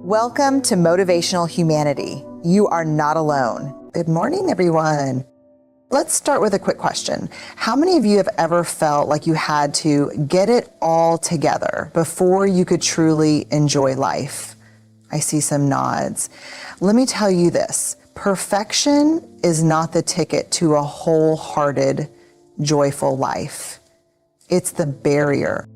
Welcome to Motivational Humanity. You are not alone. Good morning, everyone. Let's start with a quick question. How many of you have ever felt like you had to get it all together before you could truly enjoy life? I see some nods. Let me tell you this. Perfection is not the ticket to a wholehearted, joyful life. It's the barrier.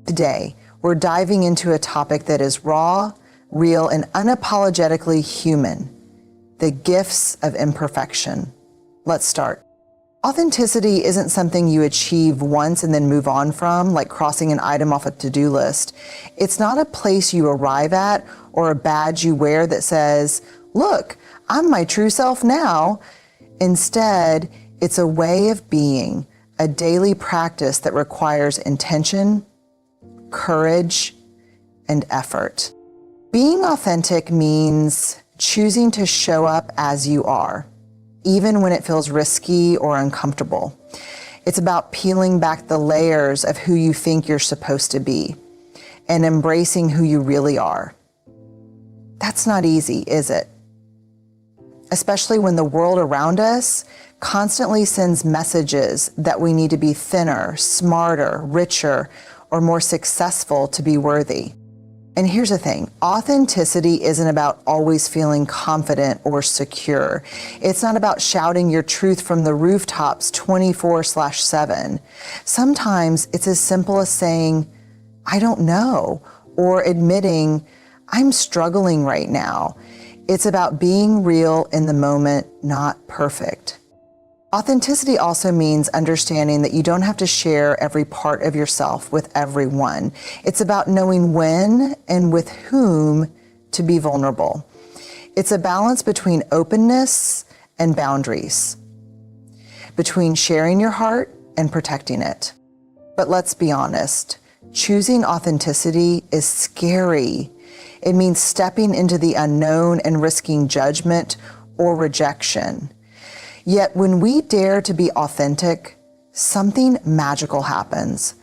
Today, we're diving into a topic that is raw, real, and unapologetically human. The gifts of imperfection. Let's start. Authenticity isn't something you achieve once and then move on from, like crossing an item off a to-do list. It's not a place you arrive at or a badge you wear that says, look, I'm my true self now. Instead, it's a way of being, a daily practice that requires intention, courage, and effort. Being authentic means choosing to show up as you are, even when it feels risky or uncomfortable. It's about peeling back the layers of who you think you're supposed to be and embracing who you really are. That's not easy, is it? Especially when the world around us constantly sends messages that we need to be thinner, smarter, richer, or more successful to be worthy. And here's the thing, authenticity isn't about always feeling confident or secure. It's not about shouting your truth from the rooftops 24/7. Sometimes it's as simple as saying, I don't know, or admitting, I'm struggling right now. It's about being real in the moment, not perfect. Authenticity also means understanding that you don't have to share every part of yourself with everyone. It's about knowing when and with whom to be vulnerable. It's a balance between openness and boundaries, between sharing your heart and protecting it. But let's be honest, choosing authenticity is scary. It means stepping into the unknown and risking judgment or rejection. Yet when we dare to be authentic, something magical happens.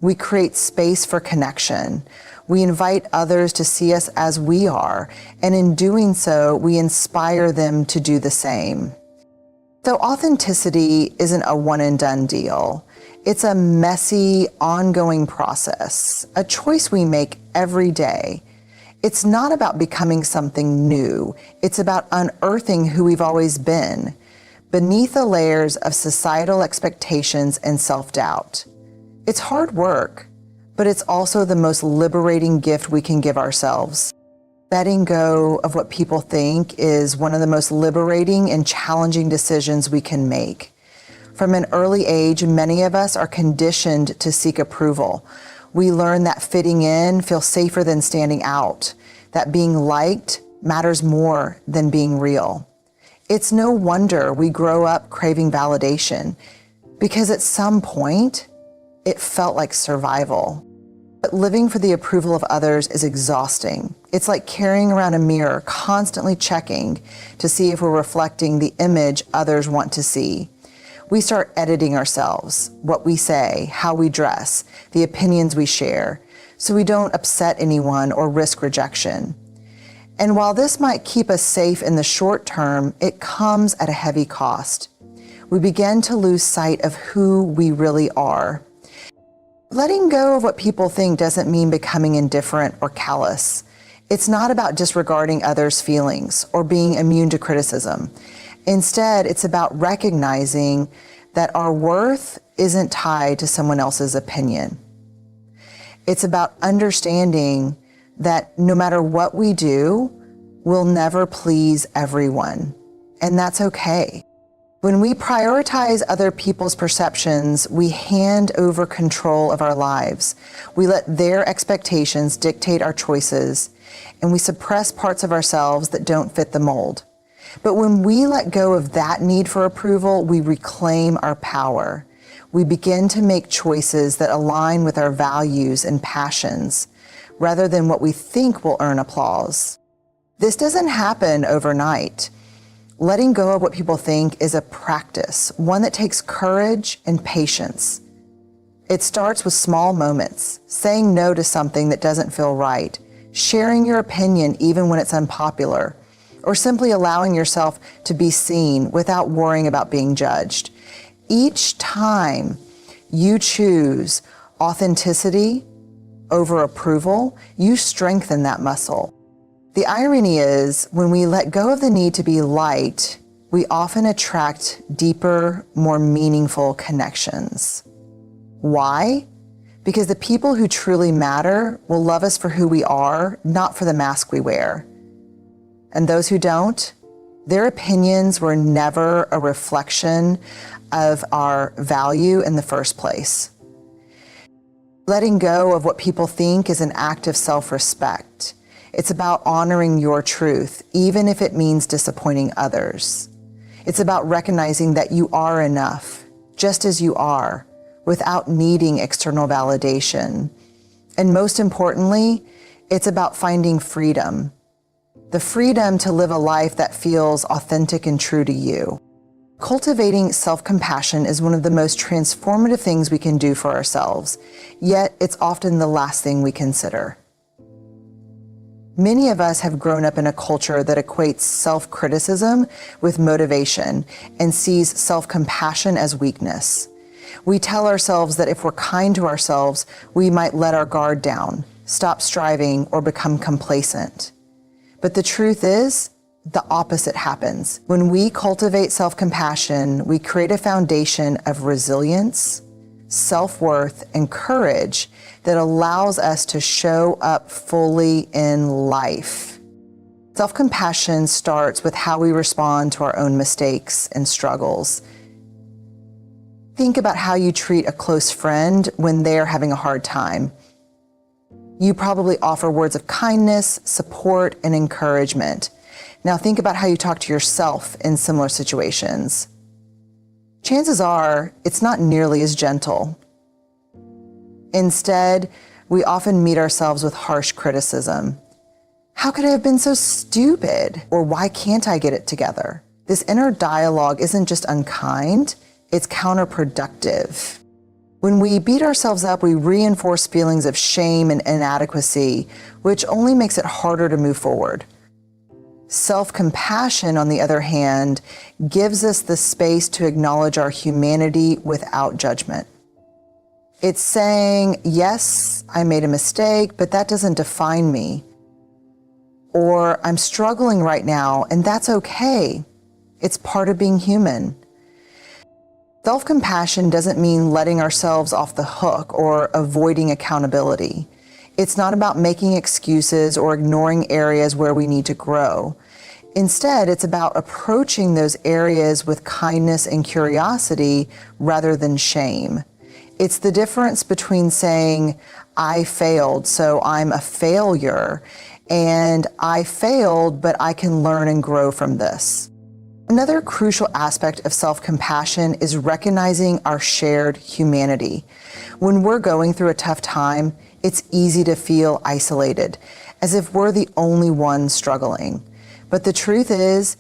We create space for connection. We invite others to see us as we are, and in doing so, we inspire them to do the same. Though authenticity isn't a one and done deal, it's a messy, ongoing process, a choice we make every day. It's not about becoming something new. It's about unearthing who we've always been, beneath the layers of societal expectations and self-doubt. It's hard work, but it's also the most liberating gift we can give ourselves. Letting go of what people think is one of the most liberating and challenging decisions we can make. From an early age, many of us are conditioned to seek approval. We learn that fitting in feels safer than standing out, that being liked matters more than being real. It's no wonder we grow up craving validation, because at some point, it felt like survival. But living for the approval of others is exhausting. It's like carrying around a mirror, constantly checking to see if we're reflecting the image others want to see. We start editing ourselves, what we say, how we dress, the opinions we share, so we don't upset anyone or risk rejection. And while this might keep us safe in the short term, it comes at a heavy cost. We begin to lose sight of who we really are. Letting go of what people think doesn't mean becoming indifferent or callous. It's not about disregarding others' feelings or being immune to criticism. Instead, it's about recognizing that our worth isn't tied to someone else's opinion. It's about understanding that no matter what we do, we'll never please everyone, and that's okay. When we prioritize other people's perceptions, we hand over control of our lives. We let their expectations dictate our choices, and we suppress parts of ourselves that don't fit the mold. But when we let go of that need for approval, we reclaim our power. We begin to make choices that align with our values and passions, rather than what we think will earn applause. This doesn't happen overnight. Letting go of what people think is a practice, one that takes courage and patience. It starts with small moments, saying no to something that doesn't feel right, sharing your opinion even when it's unpopular, or simply allowing yourself to be seen without worrying about being judged. Each time you choose authenticity over approval, you strengthen that muscle. The irony is, when we let go of the need to be liked, we often attract deeper, more meaningful connections. Why? Because the people who truly matter will love us for who we are, not for the mask we wear. And those who don't, their opinions were never a reflection of our value in the first place. Letting go of what people think is an act of self-respect. It's about honoring your truth, even if it means disappointing others. It's about recognizing that you are enough, just as you are, without needing external validation. And most importantly, it's about finding freedom. The freedom to live a life that feels authentic and true to you. Cultivating self-compassion is one of the most transformative things we can do for ourselves, yet it's often the last thing we consider. Many of us have grown up in a culture that equates self-criticism with motivation and sees self-compassion as weakness. We tell ourselves that if we're kind to ourselves, we might let our guard down, stop striving, or become complacent. But the truth is, the opposite happens. When we cultivate self-compassion, we create a foundation of resilience, self-worth, and courage that allows us to show up fully in life. Self-compassion starts with how we respond to our own mistakes and struggles. Think about how you treat a close friend when they're having a hard time. You probably offer words of kindness, support, and encouragement. Now think about how you talk to yourself in similar situations. Chances are it's not nearly as gentle. Instead, we often meet ourselves with harsh criticism. How could I have been so stupid? Or why can't I get it together? This inner dialogue isn't just unkind, it's counterproductive. When we beat ourselves up, we reinforce feelings of shame and inadequacy, which only makes it harder to move forward. Self-compassion, on the other hand, gives us the space to acknowledge our humanity without judgment. It's saying, yes, I made a mistake, but that doesn't define me. Or I'm struggling right now, and that's okay. It's part of being human. Self-compassion doesn't mean letting ourselves off the hook or avoiding accountability. It's not about making excuses or ignoring areas where we need to grow. Instead, it's about approaching those areas with kindness and curiosity rather than shame. It's the difference between saying, I failed, so I'm a failure, and I failed, but I can learn and grow from this. Another crucial aspect of self-compassion is recognizing our shared humanity. When we're going through a tough time, it's easy to feel isolated, as if we're the only ones struggling. But the truth is,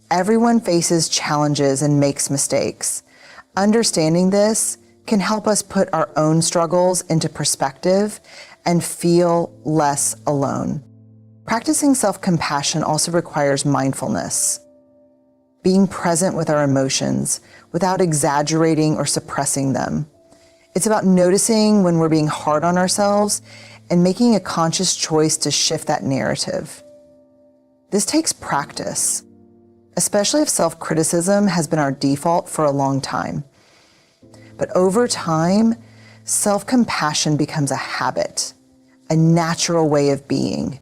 everyone faces challenges and makes mistakes. Understanding this can help us put our own struggles into perspective and feel less alone. Practicing self-compassion also requires mindfulness. Being present with our emotions without exaggerating or suppressing them. It's about noticing when we're being hard on ourselves and making a conscious choice to shift that narrative. This takes practice, especially if self-criticism has been our default for a long time. But over time, self-compassion becomes a habit, a natural way of being.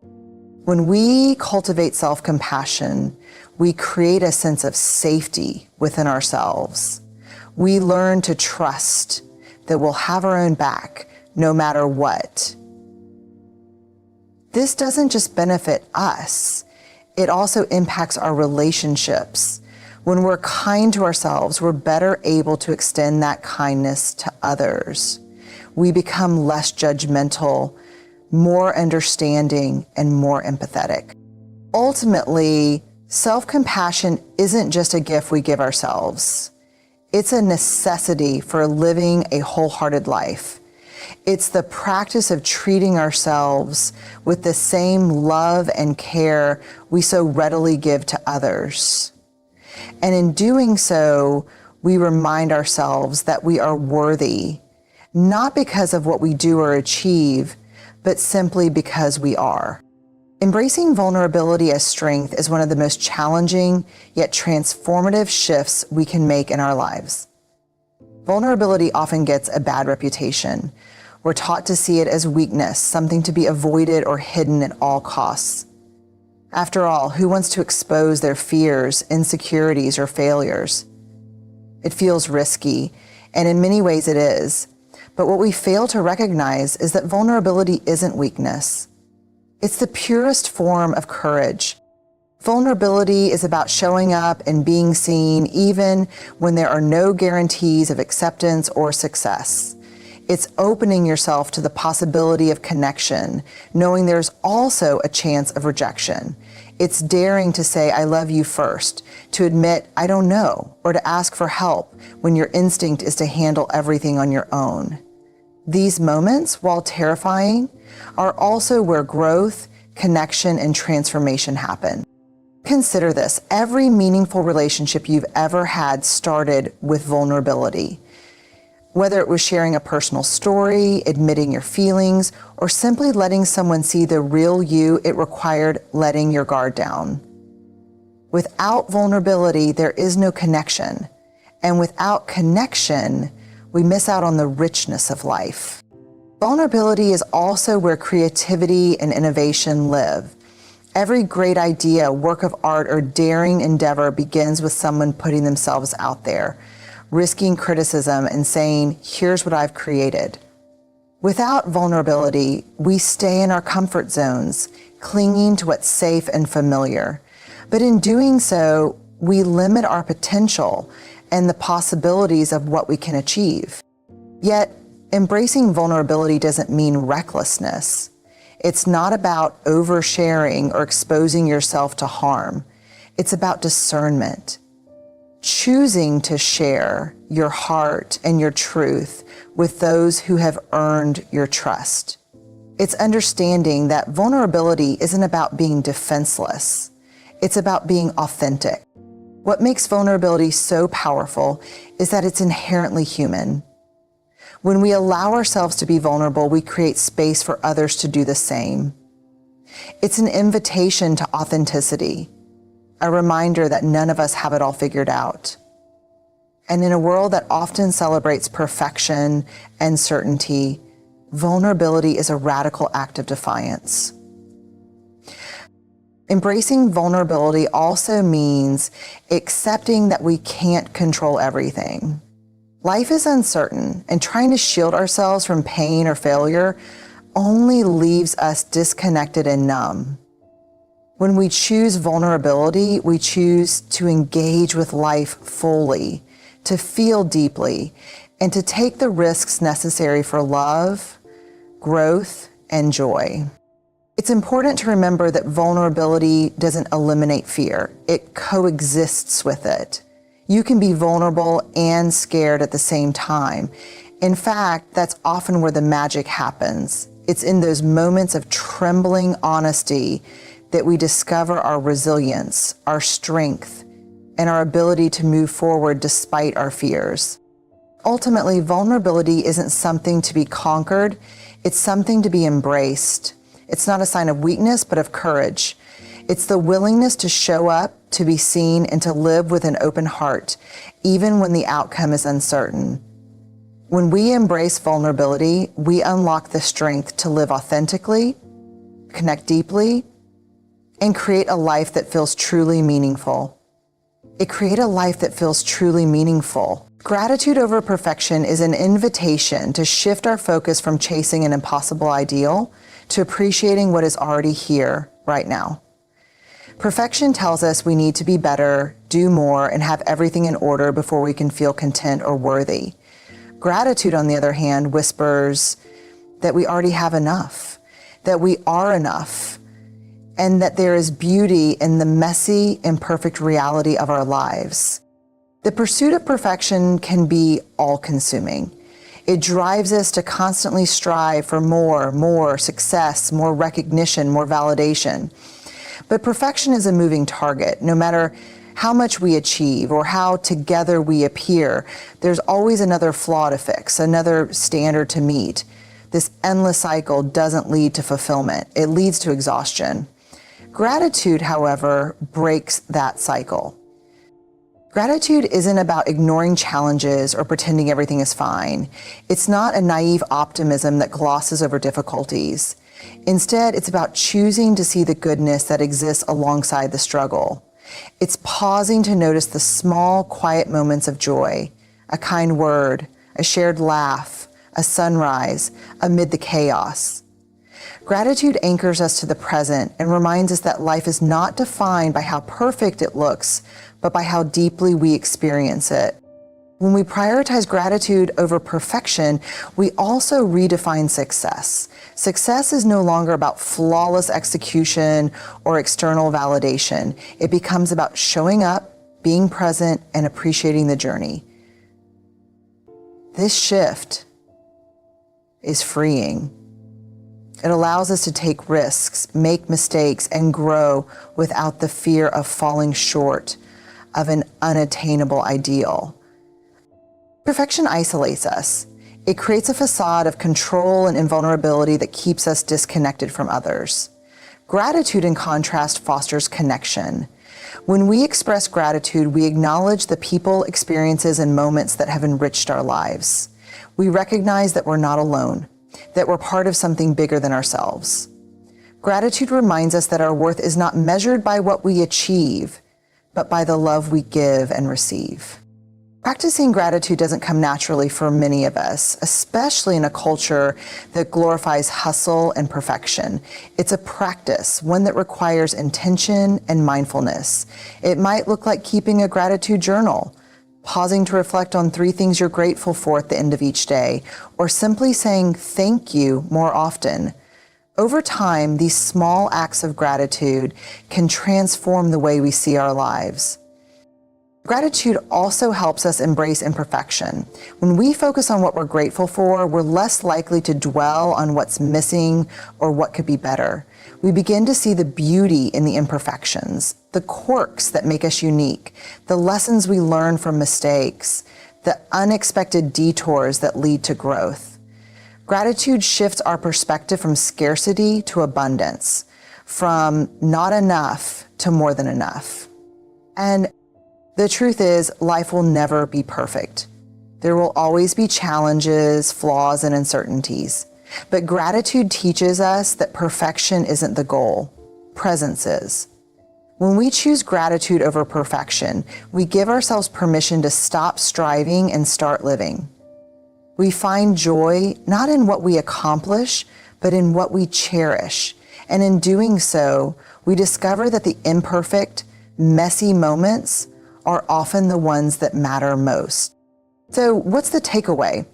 When we cultivate self-compassion, we create a sense of safety within ourselves. We learn to trust that we'll have our own back no matter what. This doesn't just benefit us, it also impacts our relationships. When we're kind to ourselves, we're better able to extend that kindness to others. We become less judgmental, more understanding, and more empathetic. Ultimately, self-compassion isn't just a gift we give ourselves. It's a necessity for living a wholehearted life. It's the practice of treating ourselves with the same love and care we so readily give to others. And in doing so, we remind ourselves that we are worthy, not because of what we do or achieve, but simply because we are. Embracing vulnerability as strength is one of the most challenging yet transformative shifts we can make in our lives. Vulnerability often gets a bad reputation. We're taught to see it as weakness, something to be avoided or hidden at all costs. After all, who wants to expose their fears, insecurities, or failures? It feels risky, and in many ways it is. But what we fail to recognize is that vulnerability isn't weakness. It's the purest form of courage. Vulnerability is about showing up and being seen even when there are no guarantees of acceptance or success. It's opening yourself to the possibility of connection, knowing there's also a chance of rejection. It's daring to say, I love you first, to admit, I don't know, or to ask for help when your instinct is to handle everything on your own. These moments, while terrifying, are also where growth, connection, and transformation happen. Consider this: every meaningful relationship you've ever had started with vulnerability. Whether it was sharing a personal story, admitting your feelings, or simply letting someone see the real you, it required letting your guard down. Without vulnerability, there is no connection. And without connection, we miss out on the richness of life. Vulnerability is also where creativity and innovation live. Every great idea, work of art, or daring endeavor begins with someone putting themselves out there, risking criticism and saying, here's what I've created. Without vulnerability, we stay in our comfort zones, clinging to what's safe and familiar. But in doing so, we limit our potential and the possibilities of what we can achieve. Yet, embracing vulnerability doesn't mean recklessness. It's not about oversharing or exposing yourself to harm. It's about discernment. Choosing to share your heart and your truth with those who have earned your trust. It's understanding that vulnerability isn't about being defenseless. It's about being authentic. What makes vulnerability so powerful is that it's inherently human. When we allow ourselves to be vulnerable, we create space for others to do the same. It's an invitation to authenticity, a reminder that none of us have it all figured out. And in a world that often celebrates perfection and certainty, vulnerability is a radical act of defiance. Embracing vulnerability also means accepting that we can't control everything. Life is uncertain, and trying to shield ourselves from pain or failure only leaves us disconnected and numb. When we choose vulnerability, we choose to engage with life fully, to feel deeply, and to take the risks necessary for love, growth, and joy. It's important to remember that vulnerability doesn't eliminate fear. It coexists with it. You can be vulnerable and scared at the same time. In fact, that's often where the magic happens. It's in those moments of trembling honesty that we discover our resilience, our strength, and our ability to move forward despite our fears. Ultimately, vulnerability isn't something to be conquered. It's something to be embraced. It's not a sign of weakness, but of courage. It's the willingness to show up, to be seen, and to live with an open heart, even when the outcome is uncertain. When we embrace vulnerability, we unlock the strength to live authentically, connect deeply, and create a life that feels truly meaningful. Gratitude over perfection is an invitation to shift our focus from chasing an impossible ideal to appreciating what is already here right now. Perfection tells us we need to be better, do more, and have everything in order before we can feel content or worthy. Gratitude, on the other hand, whispers that we already have enough, that we are enough, and that there is beauty in the messy, imperfect reality of our lives. The pursuit of perfection can be all-consuming. It drives us to constantly strive for more success, more recognition, more validation. But perfection is a moving target. No matter how much we achieve or how together we appear, there's always another flaw to fix, another standard to meet. This endless cycle doesn't lead to fulfillment. It leads to exhaustion. Gratitude, however, breaks that cycle. Gratitude isn't about ignoring challenges or pretending everything is fine. It's not a naive optimism that glosses over difficulties. Instead, it's about choosing to see the goodness that exists alongside the struggle. It's pausing to notice the small, quiet moments of joy, a kind word, a shared laugh, a sunrise amid the chaos. Gratitude anchors us to the present and reminds us that life is not defined by how perfect it looks, but by how deeply we experience it. When we prioritize gratitude over perfection, we also redefine success. Success is no longer about flawless execution or external validation. It becomes about showing up, being present, and appreciating the journey. This shift is freeing. It allows us to take risks, make mistakes, and grow without the fear of falling short of an unattainable ideal. Perfection isolates us. It creates a facade of control and invulnerability that keeps us disconnected from others. Gratitude, in contrast, fosters connection. When we express gratitude, we acknowledge the people, experiences, and moments that have enriched our lives. We recognize that we're not alone, that we're part of something bigger than ourselves. Gratitude reminds us that our worth is not measured by what we achieve, but by the love we give and receive. Practicing gratitude doesn't come naturally for many of us, especially in a culture that glorifies hustle and perfection. It's a practice, one that requires intention and mindfulness. It might look like keeping a gratitude journal, pausing to reflect on 3 things you're grateful for at the end of each day, or simply saying thank you more often. Over time, these small acts of gratitude can transform the way we see our lives. Gratitude also helps us embrace imperfection. When we focus on what we're grateful for, we're less likely to dwell on what's missing or what could be better. We begin to see the beauty in the imperfections, the quirks that make us unique, the lessons we learn from mistakes, the unexpected detours that lead to growth. Gratitude shifts our perspective from scarcity to abundance, from not enough to more than enough. And the truth is, life will never be perfect. There will always be challenges, flaws, and uncertainties. But gratitude teaches us that perfection isn't the goal. Presence is. When we choose gratitude over perfection, we give ourselves permission to stop striving and start living. We find joy not in what we accomplish, but in what we cherish. And in doing so, we discover that the imperfect, messy moments are often the ones that matter most. So what's the takeaway?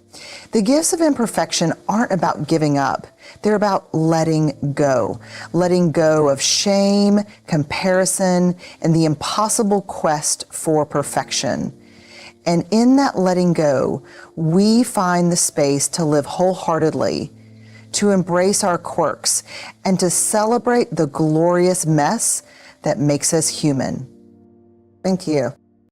The gifts of imperfection aren't about giving up. They're about letting go of shame, comparison, and the impossible quest for perfection. And in that letting go, we find the space to live wholeheartedly, to embrace our quirks, and to celebrate the glorious mess that makes us human. Thank you.